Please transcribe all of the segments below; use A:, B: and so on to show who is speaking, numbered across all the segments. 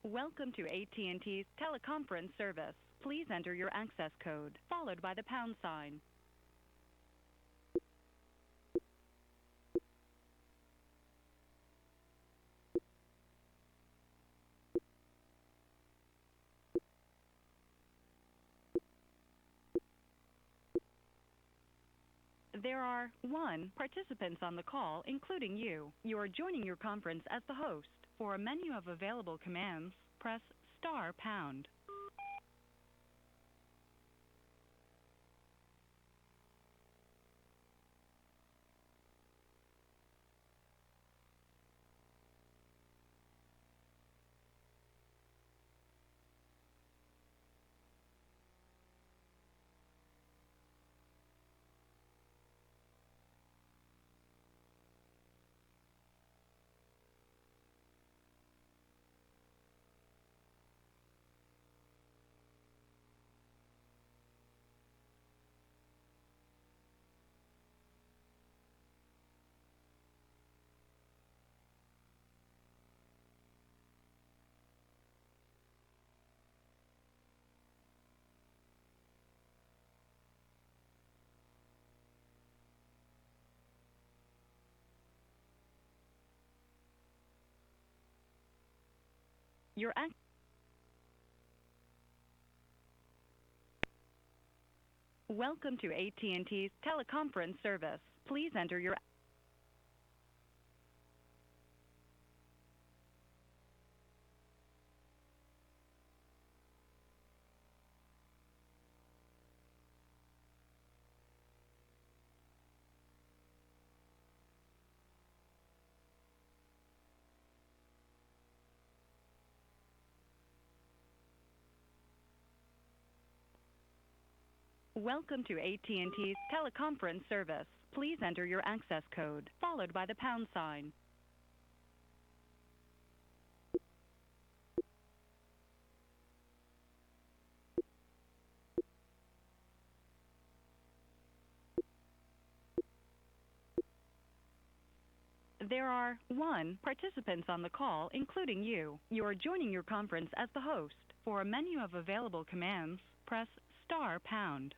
A: Welcome to AT&T's teleconference service. Please enter your access code, followed by the pound sign. There are 1 participants on the call, including you. You are joining your conference as the host. For a menu of available commands, press star pound. Your ac- Welcome to AT&T's teleconference service. Please enter your Welcome to AT&T's teleconference service. Please enter your access code, followed by the pound sign. There are 1 participants on the call, including you. You are joining your conference as the host. For a menu of available commands, press star pound.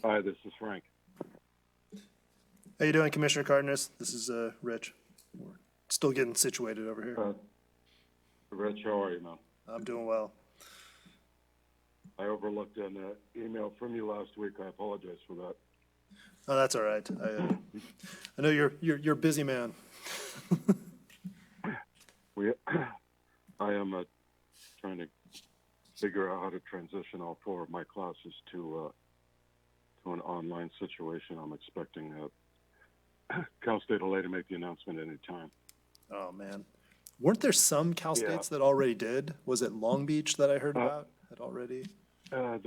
B: Hi, this is Frank.
C: How you doing, Commissioner Cardenas? This is Rich. We're still getting situated over here.
B: Rich, how are you, man?
C: I'm doing well.
B: I overlooked an email from you last week. I apologize for that.
C: Oh, that's all right. I know you're a busy man.
B: I am trying to figure out how to transition all 4 of my classes to an online situation. I'm expecting Cal State LA to make the announcement any time.
C: Oh man, weren't there some Cal States that already did? Was it Long Beach that I heard about had already?
B: I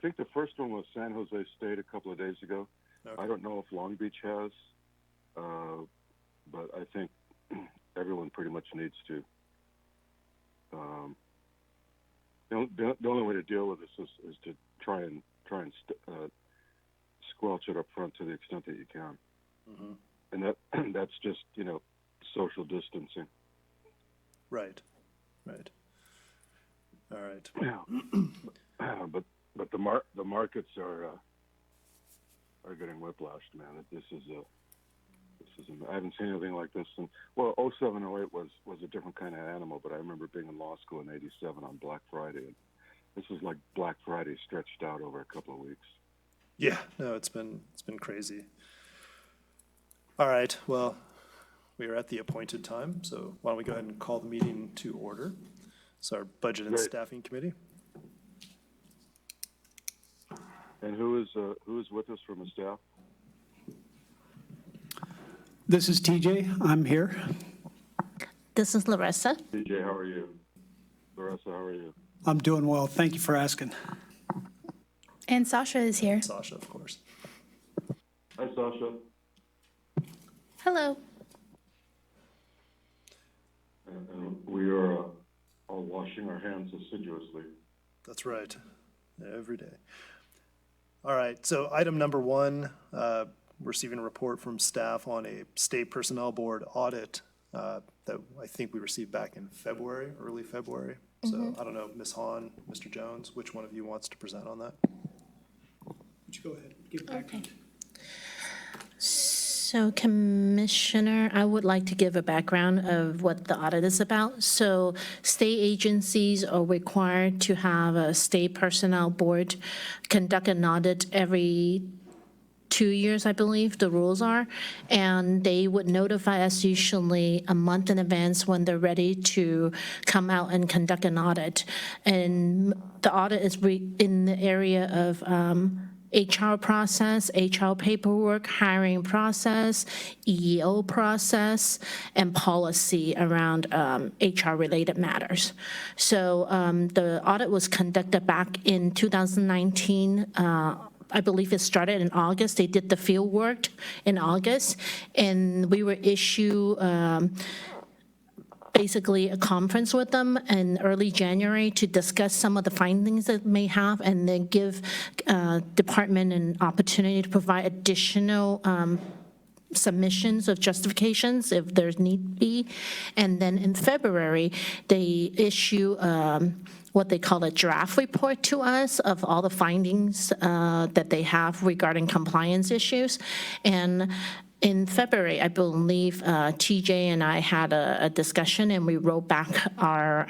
B: think the first one was San Jose State a couple of days ago.
C: Okay.
B: I don't know if Long Beach has, but I think everyone pretty much needs to. The only way to deal with this is to try and squelch it up front to the extent that you can, and that's just social distancing.
C: Right. All right.
B: But the markets are getting whiplashed, man. I haven't seen anything like this. And well, 07, 08 was a different kind of animal, but I remember being in law school in '87 on Black Friday, and this is like Black Friday stretched out over a couple of weeks.
C: Yeah. No, it's been crazy. All right. Well, we are at the appointed time, so why don't we go ahead and call the meeting to order? It's our Budget and
B: Great.
C: Staffing Committee.
B: And who is with us from the staff?
D: This is TJ. I'm here.
E: This is Larissa.
B: DJ, how are you? Larissa, how are you?
D: I'm doing well. Thank you for asking.
F: And Sasha is here.
C: Sasha, of course.
B: Hi, Sasha.
F: Hello.
B: And we are all washing our hands assiduously.
C: That's right. Every day. All right, so item number 1, receiving a report from staff on a state personnel board audit that I think we received back in February, early February. So I don't know, Ms. Hahn, Mr. Jones, which one of you wants to present on that?
D: Would you go ahead? Give background.
E: So Commissioner, I would like to give a background of what the audit is about. So state agencies are required to have a state personnel board conduct an audit every 2 years, I believe the rules are, and they would notify us usually a month in advance when they're ready to come out and conduct an audit. And the audit is in the area of HR process, HR paperwork, hiring process, EEO process, and policy around HR-related matters. So the audit was conducted back in 2019. I believe it started in August. They did the field work in August, and we were issued basically a conference with them in early January to discuss some of the findings that may have, and then give department an opportunity to provide additional submissions of justifications if there's need be. And then in February, they issue what they call a draft report to us of all the findings that they have regarding compliance issues. And in February, I believe TJ and I had a discussion, and we wrote back our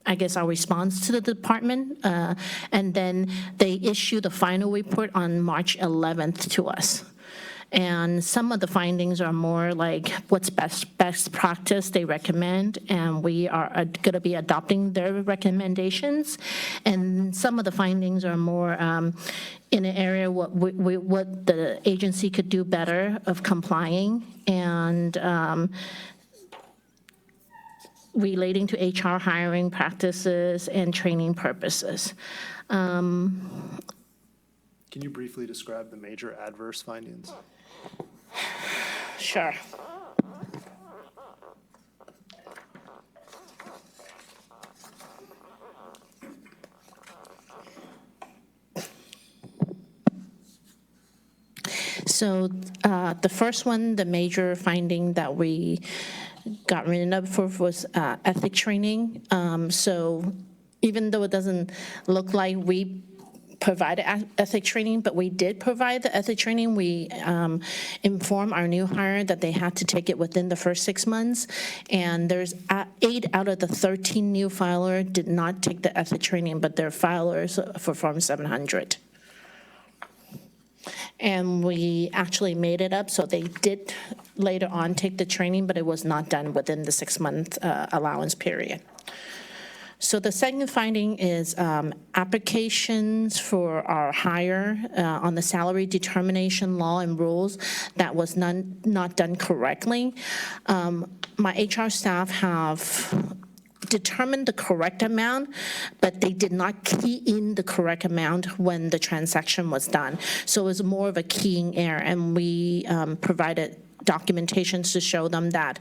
E: our response to the department, and then they issued the final report on March 11th to us. And some of the findings are more like what's best practice they recommend, and we are going to be adopting their recommendations. And some of the findings are more in an area what the agency could do better of complying, and relating to HR hiring practices and training purposes.
C: Can you briefly describe the major adverse findings?
E: Sure. So the first one, the major finding that we got written up for was ethic training. So even though it doesn't look like we provide ethic training, but we did provide the ethic training. We informed our new hire that they had to take it within the first 6 months, and there's 8 out of the 13 new filer did not take the ethic training, but they're filers for Form 700. And we actually made it up, so they did later on take the training, but it was not done within the 6-month allowance period. So the second finding is applications for our hire on the salary determination law and rules that was not done correctly. My HR staff have determined the correct amount, but they did not key in the correct amount when the transaction was done. So it was more of a keying error, and we provided documentations to show them that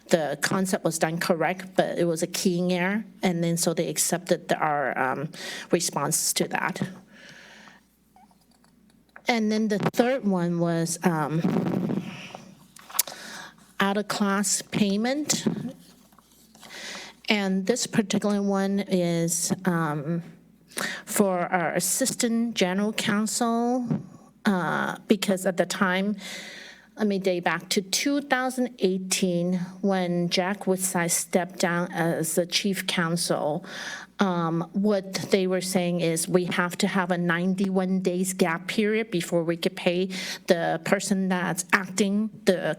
E: the concept was done correct, but it was a keying error, and then so they accepted our response to that. And then the third one was out-of-class payment. And this particular one is for our Assistant General Counsel, because at the time, let me date back to 2018, when Jack Woodside stepped down as the Chief Counsel. What they were saying is we have to have a 91 days gap period before we could pay the person that's acting the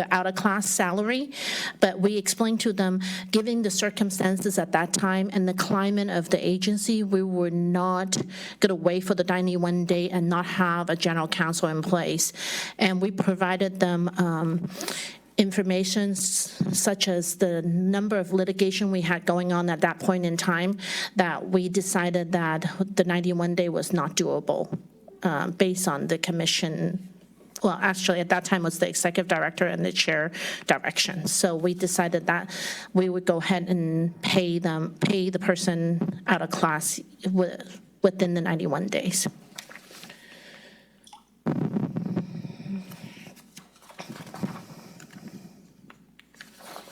E: out-of-class salary. But we explained to them, given the circumstances at that time and the climate of the agency, we were not going to wait for the 91 day and not have a general counsel in place. And we provided them information such as the number of litigation we had going on at that point in time, that we decided that the 91 day was not doable based on the commission. Well, actually, at that time was the executive director and the chair direction. So we decided that we would go ahead and pay the person out of class within the 91 days.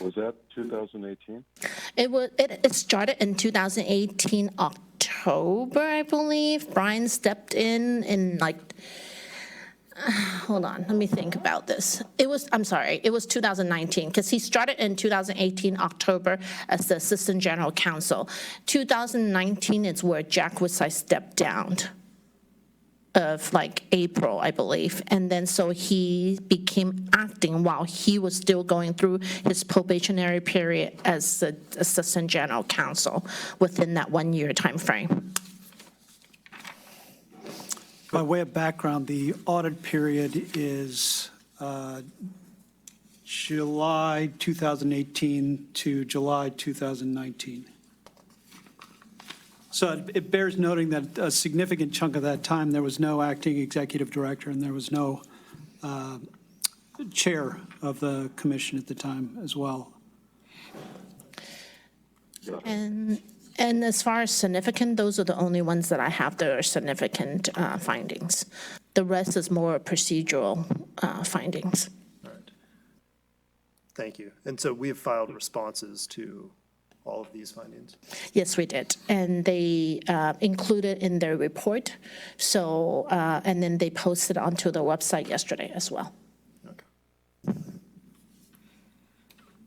B: Was that 2018?
E: It started in 2018 October, I believe. Brian stepped in like, hold on, let me think about this. It was 2019, because he started in 2018 October as the Assistant General Counsel. 2019 is where Jack Woodside stepped down of like April, I believe. And then so he became acting while he was still going through his probationary period as the Assistant General Counsel within that 1-year time frame.
D: By way of background, the audit period is July 2018 to July 2019. So it bears noting that a significant chunk of that time, there was no acting executive director, and there was no chair of the commission at the time as well.
E: And as far as significant, those are the only ones that I have that are significant findings. The rest is more procedural findings.
C: All right. Thank you. And so we have filed responses to all of these findings?
E: Yes, we did. And they included in their report. So, and then they posted onto the website yesterday as well.
C: Okay.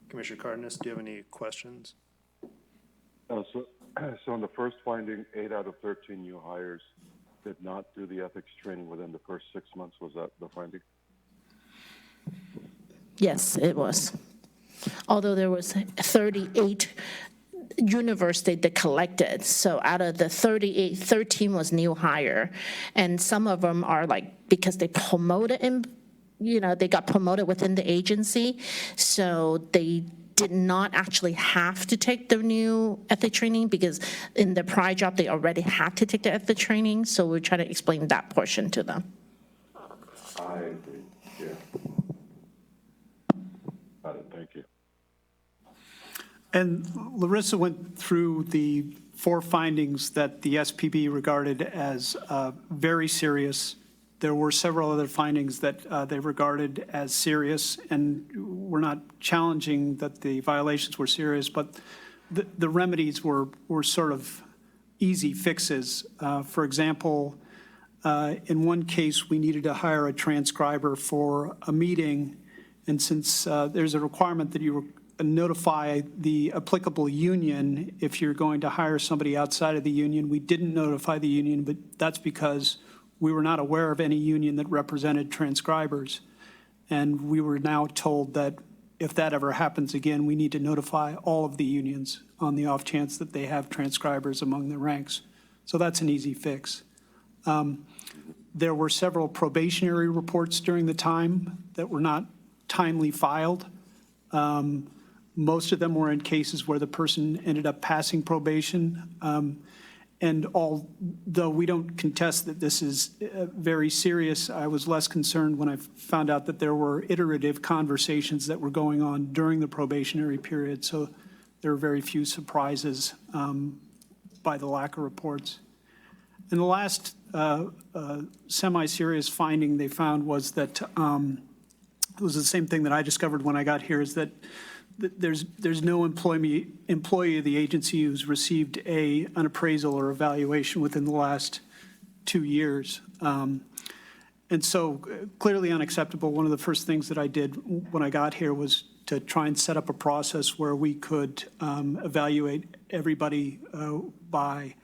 C: Commissioner Cardenas, do you have any questions?
B: So in the first finding, 8 out of 13 new hires did not do the ethics training within the first 6 months. Was that the finding?
E: Yes, it was. Although there was 38 university that collected. So out of the 38, 13 was new hire. And some of them are like, because they promoted in, they got promoted within the agency. So they did not actually have to take the new ethic training, because in the prior job, they already had to take the ethic training. So we're trying to explain that portion to them.
B: I agree, yeah. Got it, thank you.
D: And Larissa went through the 4 findings that the SPB regarded as very serious. There were several other findings that they regarded as serious, and we're not challenging that the violations were serious, but the remedies were sort of easy fixes. For example, in one case, we needed to hire a transcriber for a meeting, and since there's a requirement that you notify the applicable union if you're going to hire somebody outside of the union, we didn't notify the union, but that's because we were not aware of any union that represented transcribers. And we were now told that if that ever happens again, we need to notify all of the unions on the off chance that they have transcribers among their ranks. So that's an easy fix. There were several probationary reports during the time that were not timely filed. Most of them were in cases where the person ended up passing probation. And although we don't contest that this is very serious, I was less concerned when I found out that there were iterative conversations that were going on during the probationary period. So there were very few surprises by the lack of reports. And the last semi-serious finding they found was that it was the same thing that I discovered when I got here, is that there's no employee of the agency who's received an appraisal or evaluation within the last 2 years. And so clearly unacceptable. One of the first things that I did when I got here was to try and set up a process where we could evaluate everybody by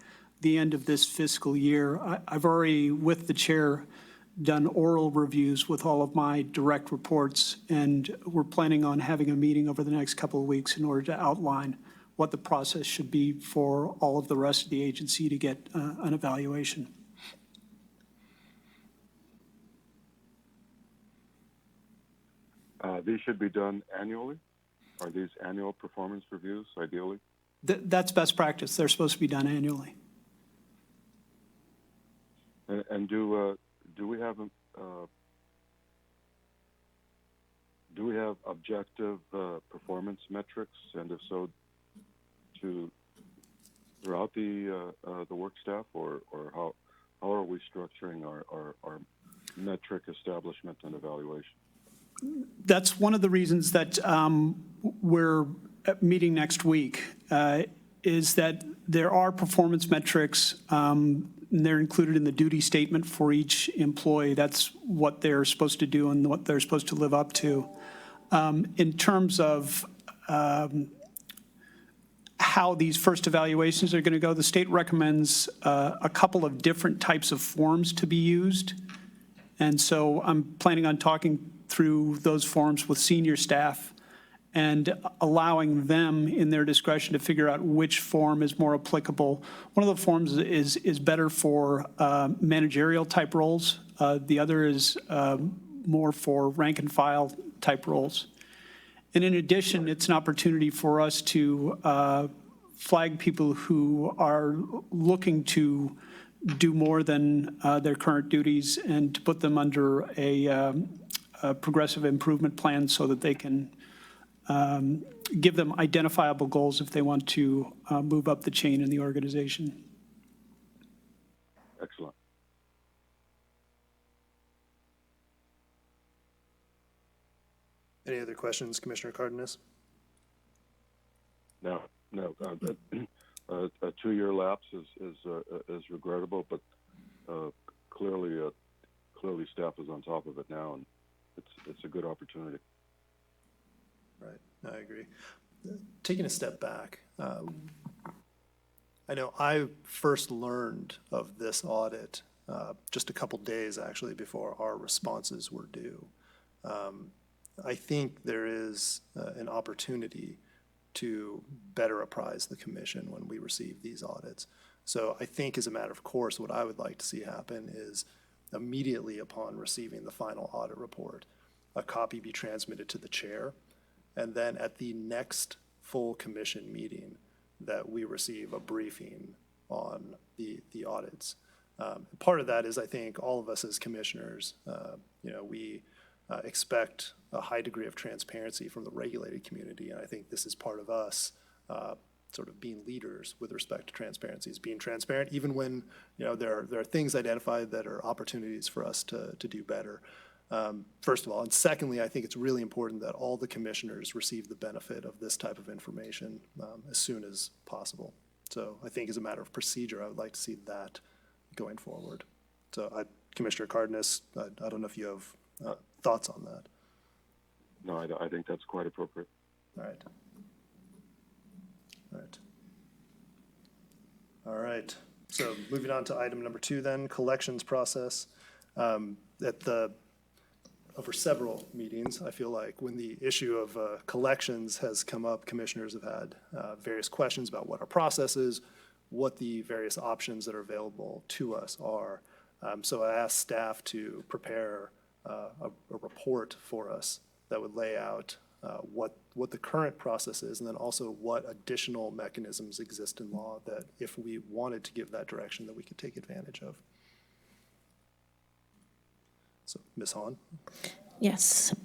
D: the end of this fiscal year. I've already, with the chair, done oral reviews with all of my direct reports, and we're planning on having a meeting over the next couple of weeks in order to outline what the process should be for all of the rest of the agency to get an evaluation.
B: These should be done annually? Are these annual performance reviews, ideally?
D: That's best practice. They're supposed to be done annually.
B: And do we have objective performance metrics, and if so, throughout the work staff, or how are we structuring our metric establishment and evaluation?
D: That's one of the reasons that we're meeting next week, is that there are performance metrics. And they're included in the duty statement for each employee. That's what they're supposed to do and what they're supposed to live up to. In terms of how these first evaluations are going to go, the state recommends a couple of different types of forms to be used. And so I'm planning on talking through those forms with senior staff and allowing them in their discretion to figure out which form is more applicable. One of the forms is better for managerial type roles. The other is more for rank and file type roles. And in addition, it's an opportunity for us to flag people who are looking to do more than their current duties and to put them under a progressive improvement plan so that they can give them identifiable goals if they want to move up the chain in the organization.
B: Excellent.
C: Any other questions, Commissioner Cardenas?
B: No. A 2-year lapse is regrettable, but clearly staff is on top of it now, and it's a good opportunity.
C: Right, I agree. Taking a step back, I know I first learned of this audit just a couple days actually before our responses were due. I think there is an opportunity to better apprise the commission when we receive these audits. So I think as a matter of course, what I would like to see happen is immediately upon receiving the final audit report, a copy be transmitted to the chair, and then at the next full commission meeting that we receive a briefing on the audits. Part of that is I think all of us as commissioners, we expect a high degree of transparency from the regulated community, and I think this is part of us sort of being leaders with respect to transparency, is being transparent even when there are things identified that are opportunities for us to do better. First of all, and secondly, I think it's really important that all the commissioners receive the benefit of this type of information as soon as possible. So I think as a matter of procedure, I would like to see that going forward. So Commissioner Cardenas, I don't know if you have thoughts on that.
B: No, I think that's quite appropriate.
C: All right. All right. All right. So moving on to item number 2 then, collections process. Over several meetings, I feel like when the issue of collections has come up, commissioners have had various questions about what our process is, what the various options that are available to us are. So I asked staff to prepare a report for us that would lay out what the current process is, and then also what additional mechanisms exist in law that if we wanted to give that direction, that we could take advantage of. So, Ms. Hahn?
E: Yes.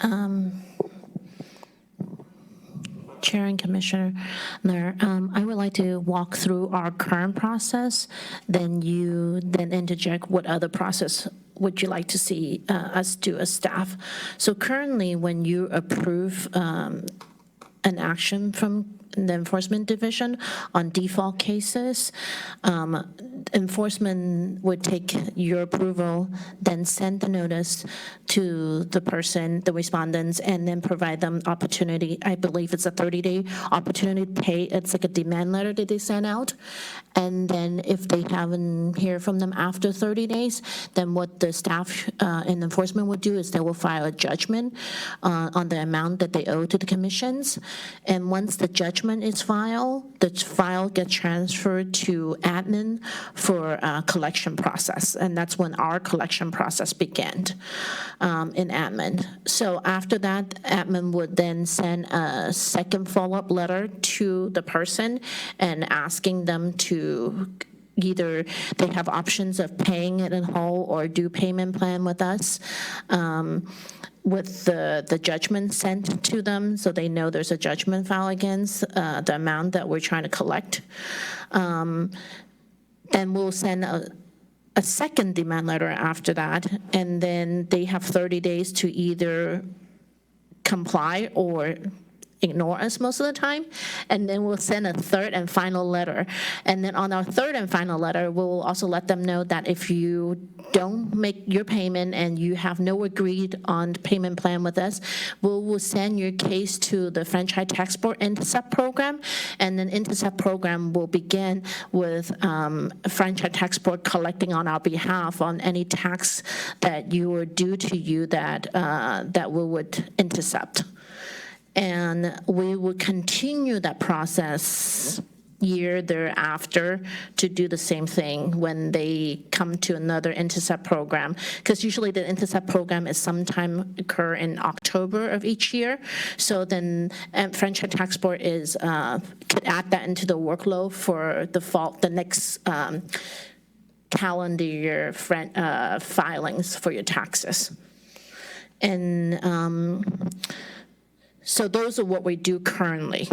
E: Chair and Commissioner, I would like to walk through our current process, then interject what other process would you like to see us do as staff. So currently, when you approve an action from the Enforcement Division on default cases, enforcement would take your approval, then send the notice to the person, the respondents, and then provide them opportunity. I believe it's a 30-day opportunity to pay. It's like a demand letter that they send out. And then if they haven't hear from them after 30 days, then what the staff and enforcement would do is they will file a judgment on the amount that they owe to the commissions. And once the judgment is filed, the file gets transferred to admin for collection process, and that's when our collection process began in admin. So after that, admin would then send a second follow-up letter to the person and asking them to either they have options of paying it in whole or do payment plan with us. With the judgment sent to them, so they know there's a judgment filed against the amount that we're trying to collect. Then we'll send a second demand letter after that, and then they have 30 days to either comply or ignore us most of the time, and then we'll send a third and final letter. And then on our third and final letter, we'll also let them know that if you don't make your payment and you have no agreed on payment plan with us, we'll send your case to the Franchise Tax Board Intercept Program, and then Intercept Program will begin with Franchise Tax Board collecting on our behalf on any tax that you were due to you that we would intercept. And we will continue that process year thereafter to do the same thing when they come to another Intercept program. Because usually the Intercept program is sometime occur in October of each year. So then Franchise Tax Board could add that into the workload for the next calendar year filings for your taxes. And so those are what we do currently.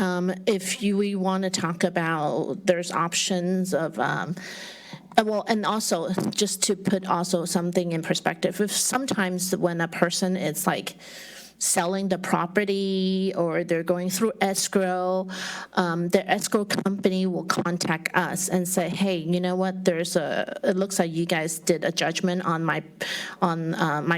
E: If we want to talk about, there's options of, well, and also just to put also something in perspective, if sometimes when a person is like selling the property or they're going through escrow, the escrow company will contact us and say, hey, you know what, it looks like you guys did a judgment on my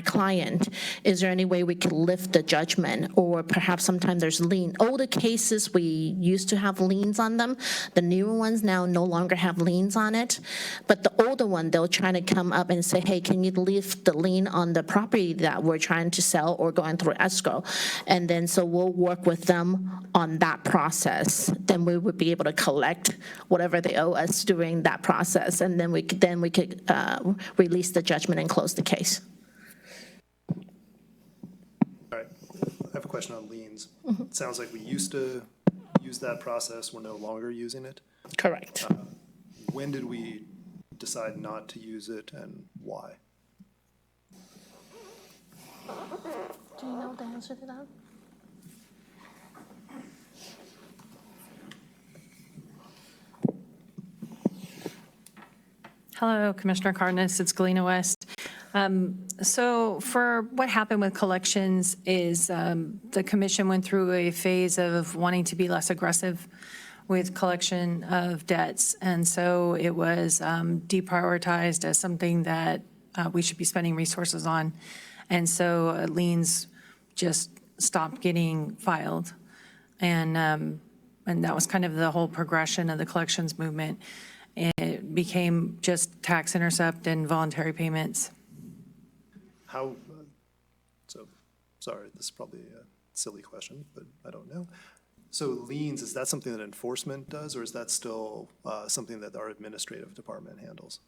E: client. Is there any way we could lift the judgment? Or perhaps sometimes there's lien. Older cases, we used to have liens on them. The newer ones now no longer have liens on it. But the older one, they'll try to come up and say, hey, can you lift the lien on the property that we're trying to sell or going through escrow? And then so we'll work with them on that process. Then we would be able to collect whatever they owe us during that process, and then we could release the judgment and close the case.
C: All right, I have a question on liens. It sounds like we used to use that process, we're no longer using it.
E: Correct.
C: When did we decide not to use it and why?
E: Do you know the answer to that?
G: Hello, Commissioner Cardenas. It's Galena West. So for what happened with collections is the commission went through a phase of wanting to be less aggressive with collection of debts. And so it was deprioritized as something that we should be spending resources on. And so liens just stopped getting filed. And that was kind of the whole progression of the collections movement. It became just tax intercept and voluntary payments.
C: How, so, sorry, this is probably a silly question, but I don't know. So liens, is that something that enforcement does, or is that still something that our administrative department handles?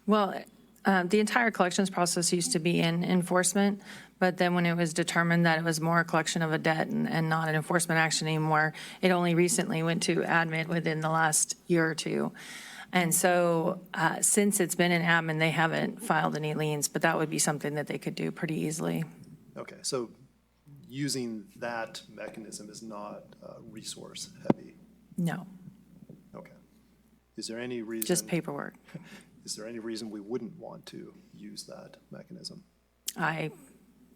G: Well, the entire collections process used to be in enforcement, but then when it was determined that it was more a collection of a debt and not an enforcement action anymore, it only recently went to admin within the last year or two. And so since it's been in admin, they haven't filed any liens, but that would be something that they could do pretty easily.
C: Okay, so using that mechanism is not resource heavy.
G: No,
C: Okay. Is there any reason?
G: just paperwork.
C: Is there any reason we wouldn't want to use that mechanism?
G: I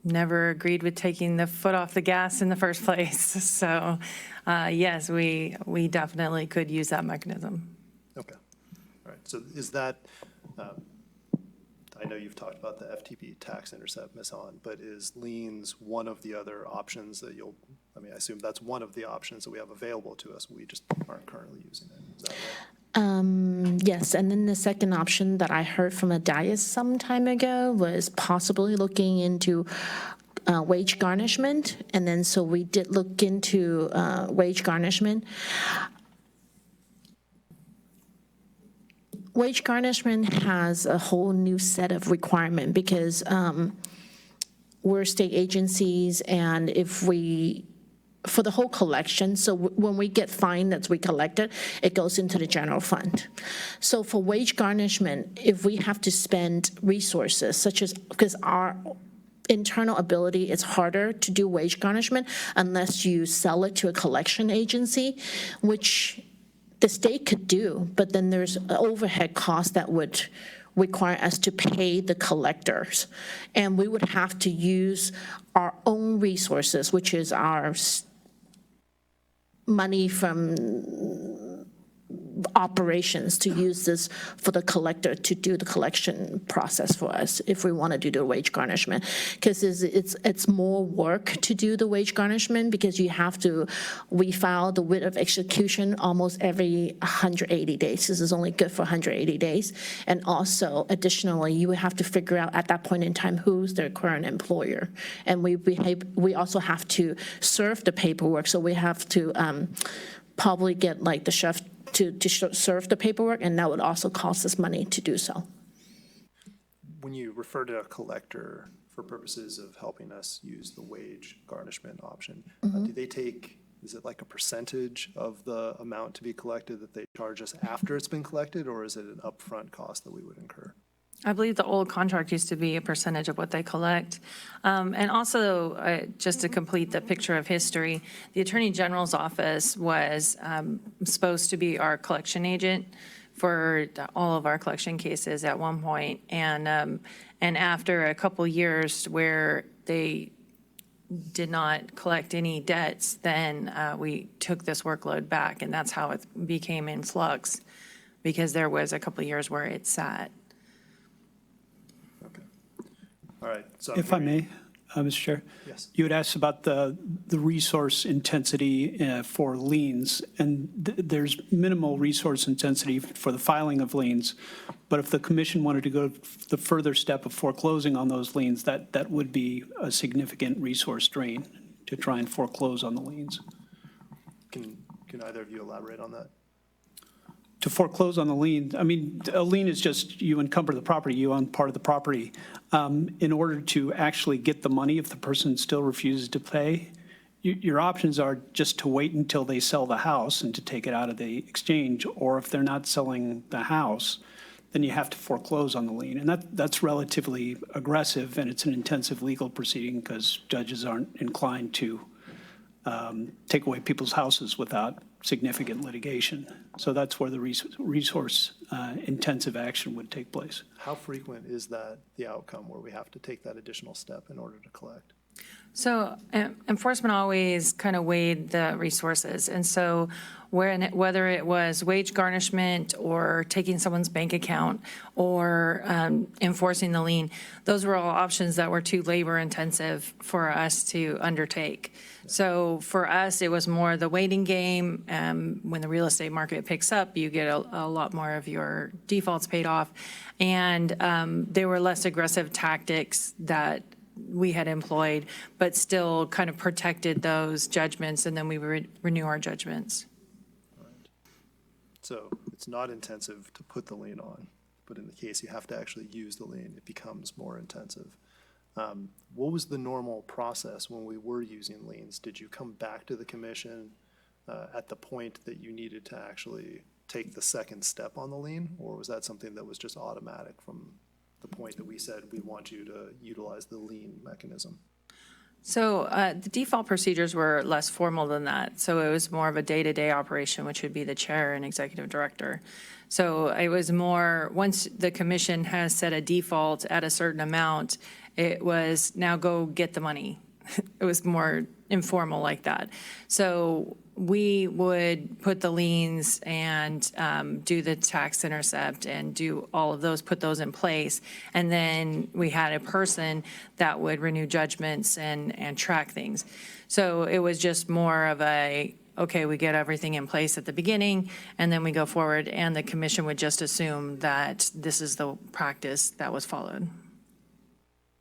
G: never agreed with taking the foot off the gas in the first place. So yes, we definitely could use that mechanism.
C: Okay. All right. So is that, I know you've talked about the FTP tax intercept, Ms. Hahn, but is liens one of the other options that I assume that's one of the options that we have available to us. We just aren't currently using it. Is that right?
E: Yes, and then the second option that I heard from a dais some time ago was possibly looking into wage garnishment, and then so we did look into wage garnishment. Wage garnishment has a whole new set of requirement because we're state agencies, and if we, for the whole collection, so when we get fine that's recollected, it goes into the general fund. So for wage garnishment, if we have to spend resources such as, because our internal ability, it's harder to do wage garnishment unless you sell it to a collection agency, which the state could do, but then there's an overhead cost that would require us to pay the collectors. And we would have to use our own resources, which is our money from operations, to use this for the collector to do the collection process for us if we want to do the wage garnishment. Because it's more work to do the wage garnishment because you have to refile the writ of execution almost every 180 days. This is only good for 180 days. And also, additionally, you would have to figure out at that point in time who's their current employer. And we also have to serve the paperwork, so we have to probably get like the chef to serve the paperwork, and that would also cost us money to do so.
C: When you refer to a collector for purposes of helping us use the wage garnishment option, do they take, is it like a percentage of the amount to be collected that they charge us after it's been collected, or is it an upfront cost that we would incur?
G: I believe the old contract used to be a percentage of what they collect. And also, just to complete the picture of history, the Attorney General's office was supposed to be our collection agent for all of our collection cases at one point. And after a couple years where they did not collect any debts, then we took this workload back, and that's how it became in flux, because there was a couple years where it sat.
C: Okay. All right. So I'm
D: If I
C: hearing-
D: may, Mr. Chair?
C: Yes.
D: You had asked about the resource intensity for liens, and there's minimal resource intensity for the filing of liens. But if the commission wanted to go the further step of foreclosing on those liens, that would be a significant resource drain to try and foreclose on the liens.
C: Can either of you elaborate on that?
D: To foreclose on the lien, I mean, a lien is just you encumber the property, you own part of the property. In order to actually get the money, if the person still refuses to pay, your options are just to wait until they sell the house and to take it out of the exchange, or if they're not selling the house, then you have to foreclose on the lien. And that's relatively aggressive, and it's an intensive legal proceeding because judges aren't inclined to take away people's houses without significant litigation. So that's where the resource intensive action would take place.
C: How frequent is that the outcome where we have to take that additional step in order to collect?
G: So enforcement always kind of weighed the resources. And so whether it was wage garnishment or taking someone's bank account or enforcing the lien, those were all options that were too labor intensive for us to undertake. So for us, it was more the waiting game. When the real estate market picks up, you get a lot more of your defaults paid off. And there were less aggressive tactics that we had employed, but still kind of protected those judgments, and then we would renew our judgments.
C: So it's not intensive to put the lien on, but in the case you have to actually use the lien, it becomes more intensive. What was the normal process when we were using liens? Did you come back to the commission at the point that you needed to actually take the second step on the lien, or was that something that was just automatic from the point that we said we want you to utilize the lien mechanism?
G: So the default procedures were less formal than that. So it was more of a day-to-day operation, which would be the chair and executive director. So it was more, once the commission has set a default at a certain amount, it was now go get the money. It was more informal like that. So we would put the liens and do the tax intercept and do all of those, put those in place. And then we had a person that would renew judgments and track things. So it was just more of a, okay, we get everything in place at the beginning and then we go forward, and the commission would just assume that this is the practice that was followed.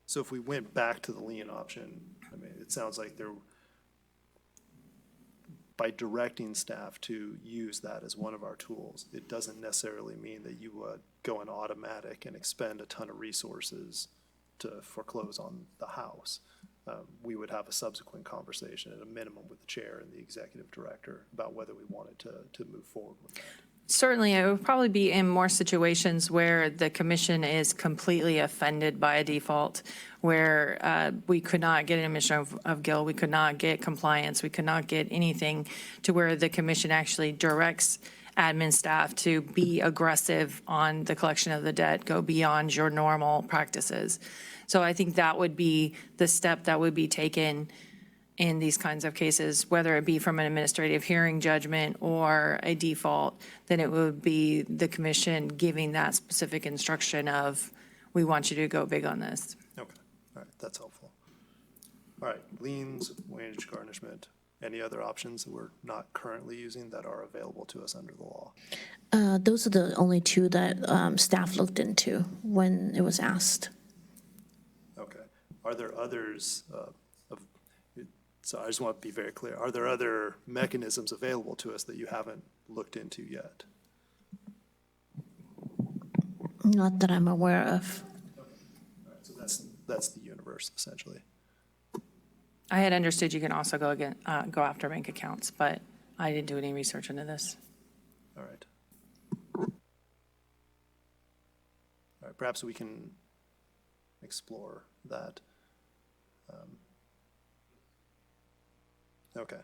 C: So if we went back to the lien option, I mean, it sounds like there, by directing staff to use that as one of our tools, it doesn't necessarily mean that you would go in automatic and expend a ton of resources to foreclose on the house. We would have a subsequent conversation at a minimum with the chair and the executive director about whether we wanted to move forward with that.
G: Certainly, it would probably be in more situations where the commission is completely offended by a default, where we could not get an admission of guilt, we could not get compliance, we could not get anything to where the commission actually directs admin staff to be aggressive on the collection of the debt, go beyond your normal practices. So I think that would be the step that would be taken in these kinds of cases, whether it be from an administrative hearing judgment or a default, then it would be the commission giving that specific instruction of, we want you to go big on this.
C: Okay, all right, that's helpful. All right, liens, wage garnishment, any other options that we're not currently using that are available to us under the law?
E: Those are the only two that staff looked into when it was asked.
C: Okay, are there others so I just want to be very clear. Are there other mechanisms available to us that you haven't looked into yet?
E: Not that I'm aware of.
C: All right, so that's the universe, essentially.
G: I had understood you can also go after bank accounts, but I didn't do any research into this.
C: All right. All right, perhaps we can explore that. Okay.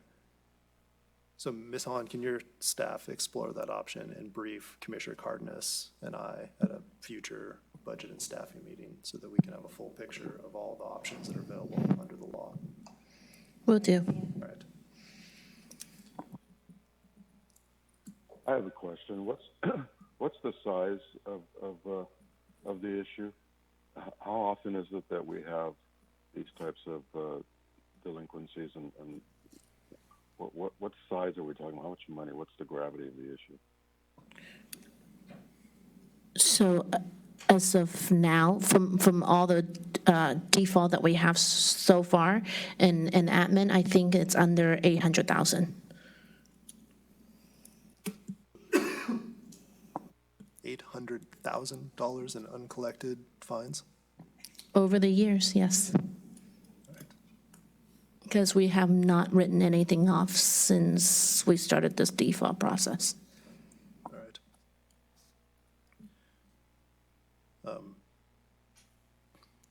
C: So Ms. Hahn, can your staff explore that option and brief Commissioner Cardenas and I at a future budget and staffing meeting so that we can have a full picture of all the options that are available under the law?
E: Will do.
C: All right.
B: I have a question. What's the size of the issue? How often is it that we have these types of delinquencies, and what size are we talking about? How much money? What's the gravity of the issue?
E: So as of now, from all the default that we have so far in admin, I think it's under $800,000.
C: $800,000 in uncollected fines?
E: Over the years, yes. Because we have not written anything off since we started this default process.
C: All right.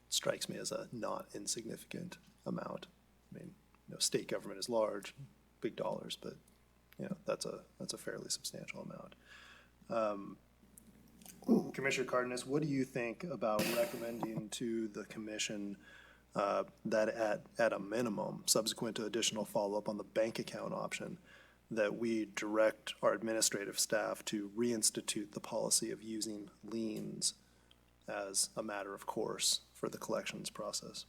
C: Strikes me as a not insignificant amount. I mean, state government is large, big dollars, but that's a fairly substantial amount. Commissioner Cardenas, what do you think about recommending to the commission that at a minimum, subsequent to additional follow-up on the bank account option, that we direct our administrative staff to reinstitute the policy of using liens as a matter of course for the collections process?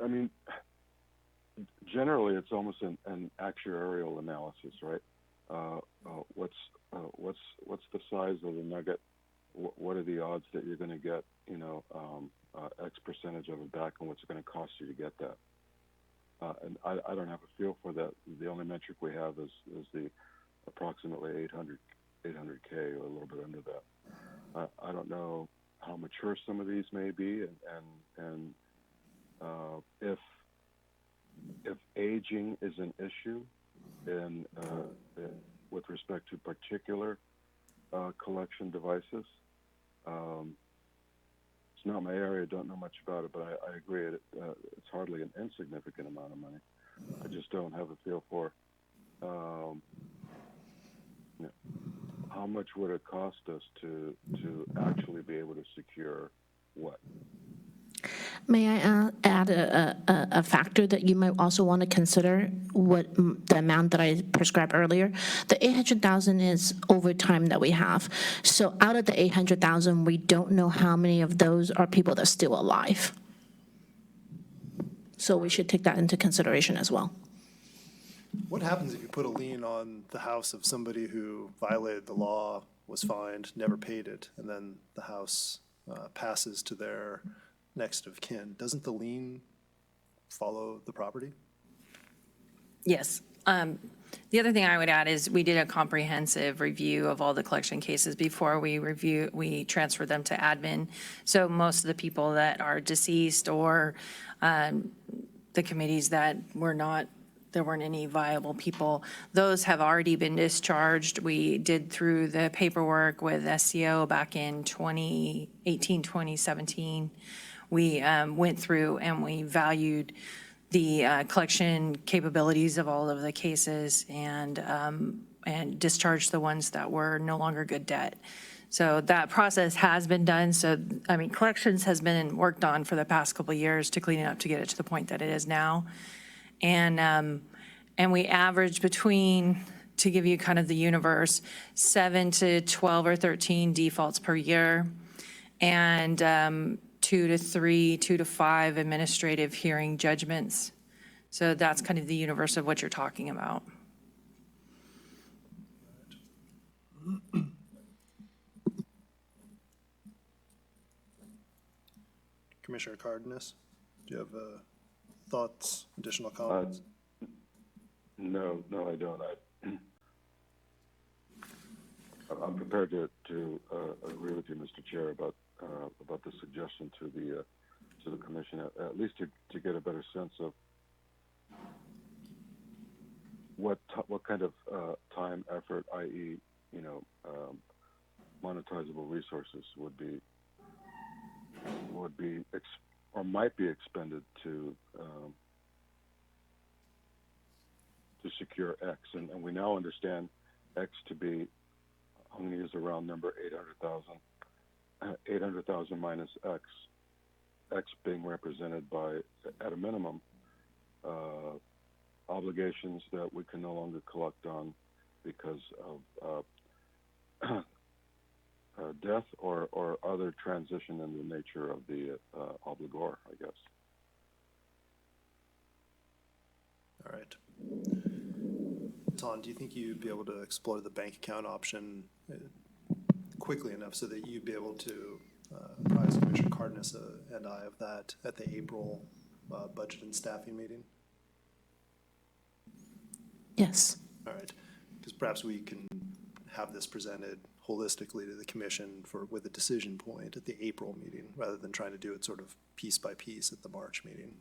B: I mean, generally, it's almost an actuarial analysis, right? What's the size of the nugget? What are the odds that you're going to get, X percentage of it back, and what's it going to cost you to get that? And I don't have a feel for that. The only metric we have is the approximately 800K or a little bit under that. I don't know how mature some of these may be, and if aging is an issue in with respect to particular collection devices. It's not my area, don't know much about it, but I agree it's hardly an insignificant amount of money. I just don't have a feel for how much would it cost us to actually be able to secure what.
E: May I add a factor that you might also want to consider, what the amount that I prescribed earlier? The 800,000 is overtime that we have. So out of the 800,000, we don't know how many of those are people that are still alive. So we should take that into consideration as well.
C: What happens if you put a lien on the house of somebody who violated the law, was fined, never paid it, and then the house passes to their next of kin? Doesn't the lien follow the property?
G: Yes. The other thing I would add is we did a comprehensive review of all the collection cases before we transferred them to admin. So most of the people that are deceased or the committees that there weren't any viable people, those have already been discharged. We did through the paperwork with SCO back in 2018, 2017. We went through and we valued the collection capabilities of all of the cases and discharged the ones that were no longer good debt. So that process has been done. So, I mean, collections has been worked on for the past couple of years to clean it up to get it to the point that it is now. And we average between, to give you kind of the universe, 7 to 12 or 13 defaults per year, and 2 to 3, 2 to 5 administrative hearing judgments. So that's kind of the universe of what you're talking about.
C: Commissioner Cardenas, do you have thoughts, additional comments?
B: No, I don't. I'm prepared to agree with you, Mr. Chair, about the suggestion to the commission, at least to get a better sense of what kind of time, effort, i.e., monetizable resources would be or might be expended to secure X, and we now understand X to be, I'm going to use a round number, 800,000 minus X being represented by, at a minimum, obligations that we can no longer collect on because of death or other transition in the nature of the obligor, I guess.
C: All right. Ton, do you think you'd be able to explore the bank account option quickly enough so that you'd be able to apprise Commissioner Cardenas and I of that at the April budget and staffing meeting?
E: Yes.
C: All right, because perhaps we can have this presented holistically to the commission with a decision point at the April meeting, rather than trying to do it sort of piece by piece at the March meeting.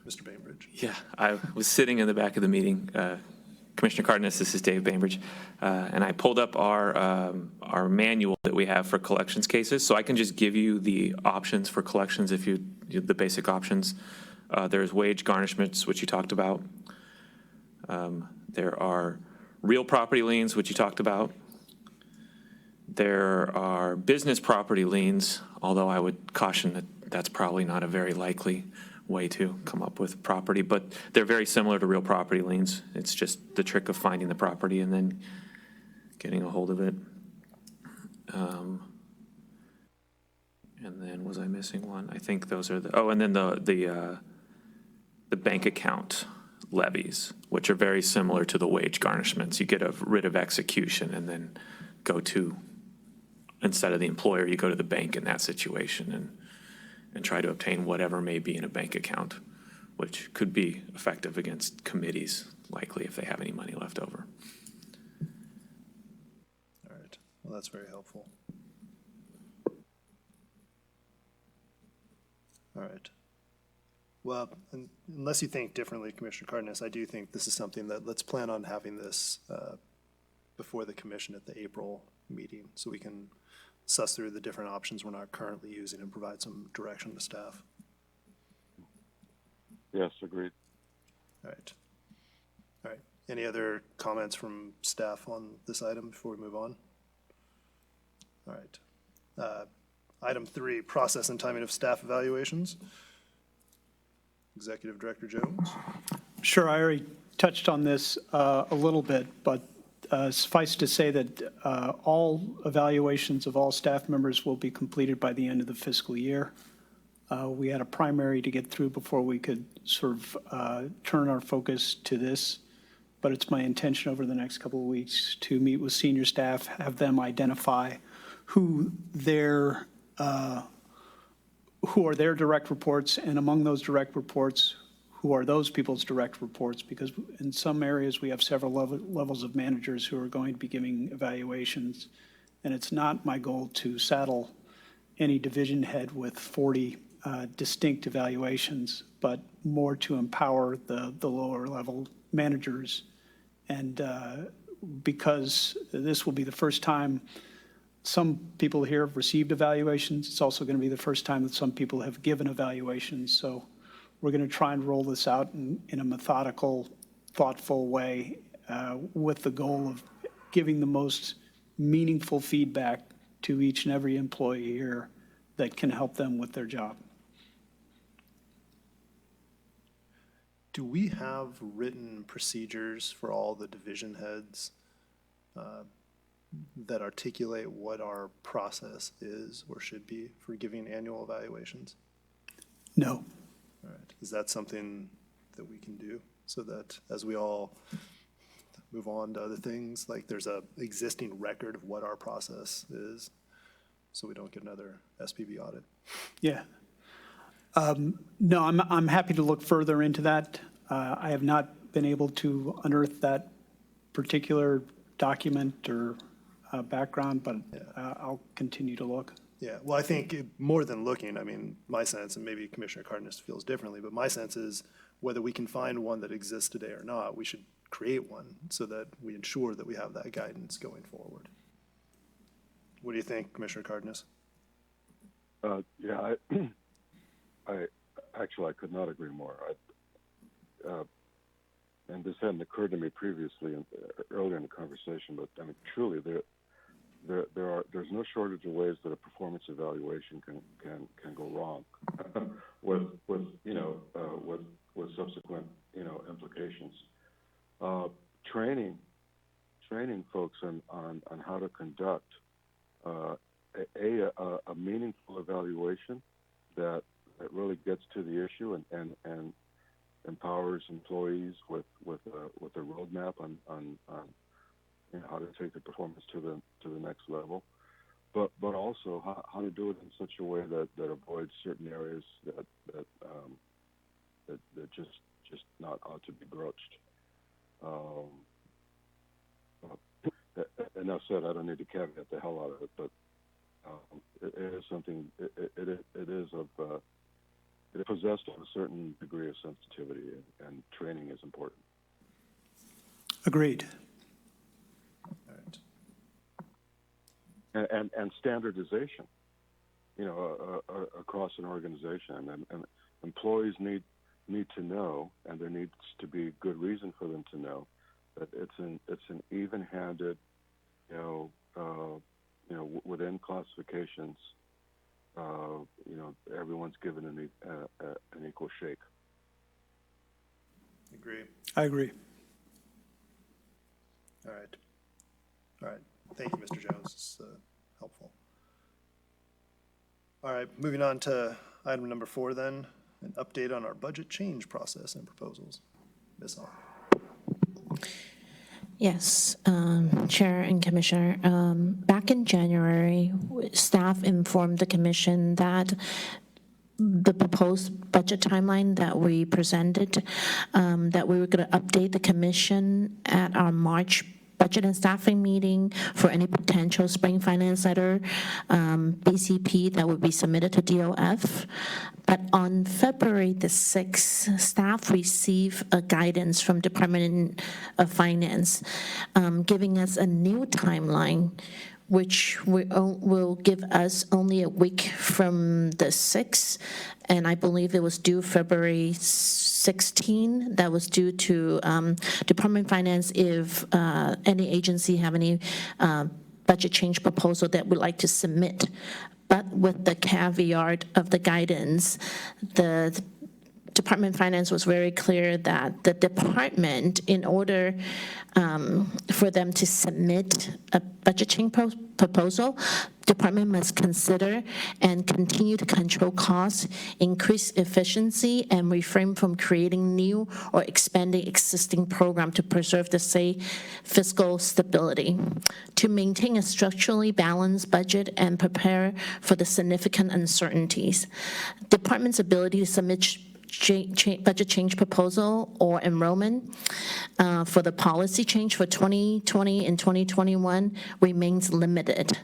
C: Mr. Bainbridge.
H: Yeah, I was sitting in the back of the meeting. Commissioner Cardenas, this is Dave Bainbridge, and I pulled up our manual that we have for collections cases, so I can just give you the options for collections, the basic options. There's wage garnishments, which you talked about. There are real property liens, which you talked about. There are business property liens, although I would caution that that's probably not a very likely way to come up with property, but they're very similar to real property liens. It's just the trick of finding the property and then getting a hold of it. And then was I missing one? I think those are and then the bank account levies, which are very similar to the wage garnishments. You get a writ of execution and then go to, instead of the employer, you go to the bank in that situation and try to obtain whatever may be in a bank account, which could be effective against committees, likely if they have any money left over.
C: All right, well, that's very helpful. All right. Well, unless you think differently, Commissioner Cardenas, I do think this is something that, let's plan on having this before the commission at the April meeting, so we can suss through the different options we're not currently using and provide some direction to staff.
B: Yes, agreed.
C: All right. All right. Any other comments from staff on this item before we move on? All right. Item 3, process and timing of staff evaluations. Executive Director Jones.
D: Sure, I already touched on this a little bit, but suffice to say that all evaluations of all staff members will be completed by the end of the fiscal year. We had a primary to get through before we could sort of turn our focus to this, but it's my intention over the next couple of weeks to meet with senior staff, have them identify who are their direct reports, and among those direct reports, who are those people's direct reports, because in some areas we have several levels of managers who are going to be giving evaluations, and it's not my goal to saddle any division head with 40 distinct evaluations, but more to empower the lower level managers. And because this will be the first time some people here have received evaluations, it's also going to be the first time that some people have given evaluations. So we're going to try and roll this out in a methodical, thoughtful way with the goal of giving the most meaningful feedback to each and every employee here that can help them with their job.
C: Do we have written procedures for all the division heads that articulate what our process is or should be for giving annual evaluations?
D: No.
C: All right. Is that something that we can do so that as we all move on to other things, like there's a existing record of what our process is so we don't get another SPB audit?
D: Yeah. No, I'm happy to look further into that. I have not been able to unearth that particular document or background, but I'll continue to look.
C: Yeah, well, I think more than looking, I mean, my sense, and maybe Commissioner Cardenas feels differently, but my sense is whether we can find one that exists today or not, we should create one so that we ensure that we have that guidance going forward. What do you think, Commissioner Cardenas?
B: Yeah, I actually, I could not agree more. And this hadn't occurred to me previously, earlier in the conversation, but I mean, truly, there's no shortage of ways that a performance evaluation can go wrong with subsequent implications. Training folks on how to conduct a meaningful evaluation that really gets to the issue and empowers employees with a roadmap on how to take the performance to the next level, but also how to do it in such a way that avoids certain areas that just not ought to be broached. Enough said. I don't need to caveat the hell out of it, but it is something. It is possessed of a certain degree of sensitivity, and training is important.
D: Agreed.
C: All right.
B: And standardization, across an organization, and employees need need to know, and there needs to be good reason for them to know, that it's an even-handed, within classifications, everyone's given an equal shake.
C: Agree.
D: I agree.
C: All right. Thank you, Mr. Jones. It's helpful. All right, moving on to item number 4 then, an update on our budget change process and proposals. Ms. Hall.
E: Yes, Chair and Commissioner, back in January, staff informed the commission that the proposed budget timeline that we presented, that we were going to update the commission at our March budget and staffing meeting for any potential spring finance letter, BCP that would be submitted to DOF. But on February the 6th, staff received a guidance from Department of Finance, giving us a new timeline, which will give us only a week from the 6th, and I believe it was due February 16. That was due to Department of Finance if any agency have any budget change proposal that would like to submit. But with the caveat of the guidance, the Department of Finance was very clear that the department, in order for them to submit a budget change proposal, department must consider and continue to control costs, increase efficiency, and refrain from creating new or expanding existing program to preserve the fiscal stability, to maintain a structurally balanced budget and prepare for the significant uncertainties. Department's ability to submit budget change proposal or enrollment for the policy change for 2020 and 2021 remains limited.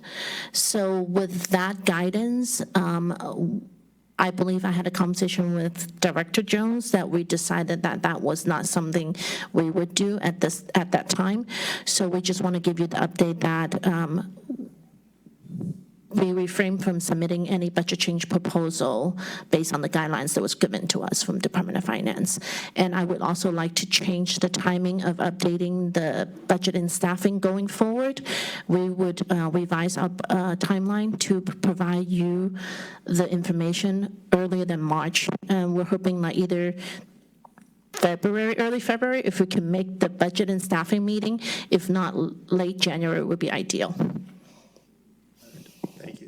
E: So with that guidance, I believe I had a conversation with Director Jones that we decided that that was not something we would do at that time. So we just want to give you the update that we refrain from submitting any budget change proposal based on the guidelines that was given to us from Department of Finance. And I would also like to change the timing of updating the budget and staffing going forward. We would revise our timeline to provide you the information earlier than March. And we're hoping like either early February, if we can make the budget and staffing meeting. If not, late January would be ideal.
C: Thank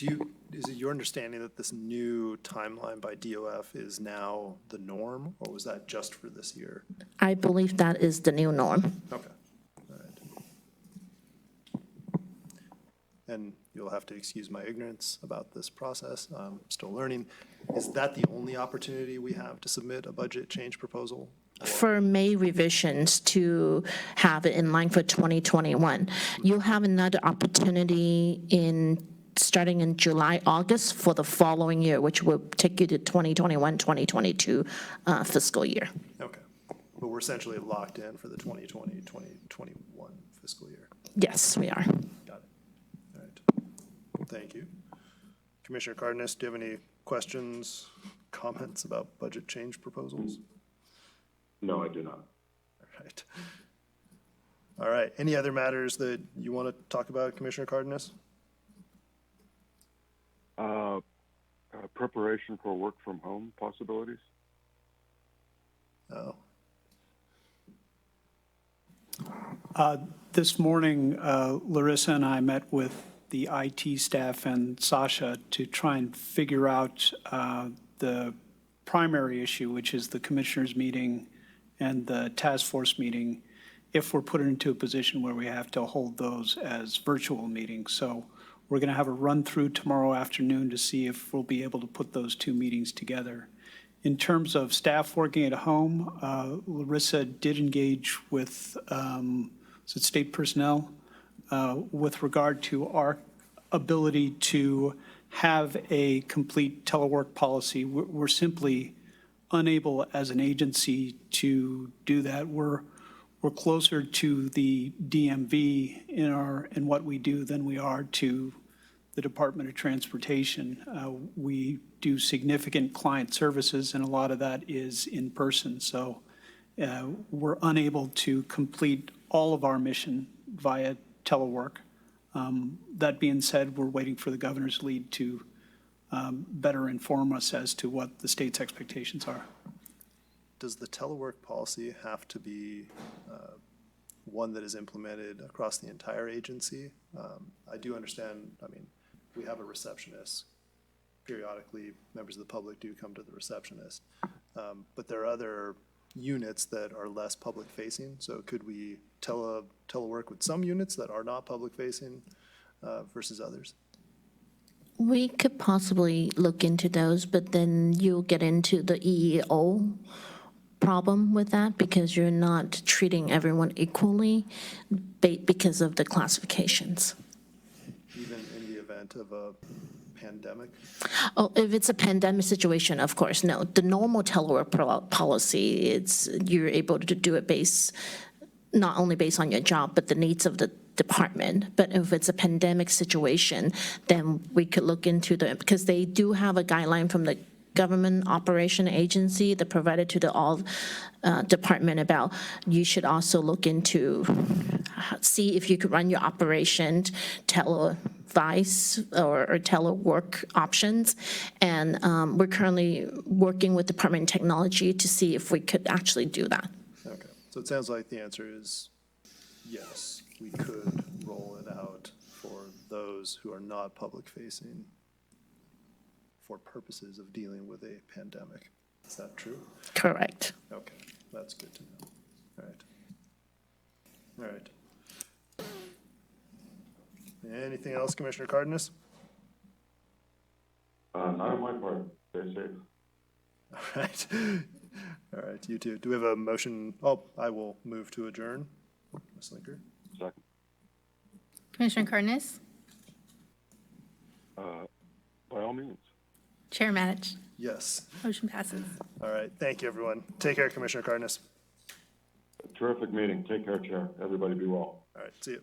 C: you. Is it your understanding that this new timeline by DOF is now the norm, or was that just for this year?
E: I believe that is the new norm.
C: Okay. All right. And you'll have to excuse my ignorance about this process. I'm still learning. Is that the only opportunity we have to submit a budget change proposal?
E: For May revisions to have it in line for 2021. You'll have another opportunity starting in July, August for the following year, which will take you to 2021, 2022 fiscal year.
C: Okay. But we're essentially locked in for the 2020, 2021 fiscal year.
E: Yes, we are.
C: Got it. All right. Thank you. Commissioner Cardenas, do you have any questions, comments about budget change proposals?
B: No, I do not.
C: All right. All right. Any other matters that you want to talk about, Commissioner Cardenas?
B: Preparation for work from home possibilities?
C: No.
D: This morning, Larissa and I met with the IT staff and Sasha to try and figure out the primary issue, which is the commissioners' meeting and the task force meeting, if we're put into a position where we have to hold those as virtual meetings. So we're going to have a run-through tomorrow afternoon to see if we'll be able to put those two meetings together. In terms of staff working at home, Larissa did engage with state personnel with regard to our ability to have a complete telework policy. We're simply unable as an agency to do that. We're closer to the DMV in what we do than we are to the Department of Transportation. We do significant client services, and a lot of that is in person. So we're unable to complete all of our mission via telework. That being said, we're waiting for the governor's lead to better inform us as to what the state's expectations are.
C: Does the telework policy have to be one that is implemented across the entire agency? I do understand, I mean, we have a receptionist. Periodically, members of the public do come to the receptionist. But there are other units that are less public-facing. So could we telework with some units that are not public-facing versus others?
E: We could possibly look into those, but then you'll get into the EEO problem with that because you're not treating everyone equally because of the classifications.
C: Even in the event of a pandemic?
E: Oh, if it's a pandemic situation, of course, no. The normal telework policy, you're able to do it not only based on your job, but the needs of the department. But if it's a pandemic situation, then we could look into because they do have a guideline from the Government Operation Agency that provided to the all department about you should also look into, see if you could run your operation televised or telework options. And we're currently working with Department of Technology to see if we could actually do that.
C: Okay, so it sounds like the answer is yes, we could roll it out for those who are not public-facing for purposes of dealing with a pandemic. Is that true?
E: Correct.
C: Okay, that's good to know. All right. All right. Anything else, Commissioner Cardenas?
B: Not on my part. Stay safe.
C: All right. All right, you too. Do we have a motion? Oh, I will move to adjourn. Ms. Linker?
B: Second.
F: Commissioner Cardenas?
B: By all means.
F: Chair Matich?
C: Yes.
F: Motion passes.
C: All right, thank you, everyone. Take care, Commissioner Cardenas.
B: Terrific meeting. Take care, Chair. Everybody be well.
C: All right, see you.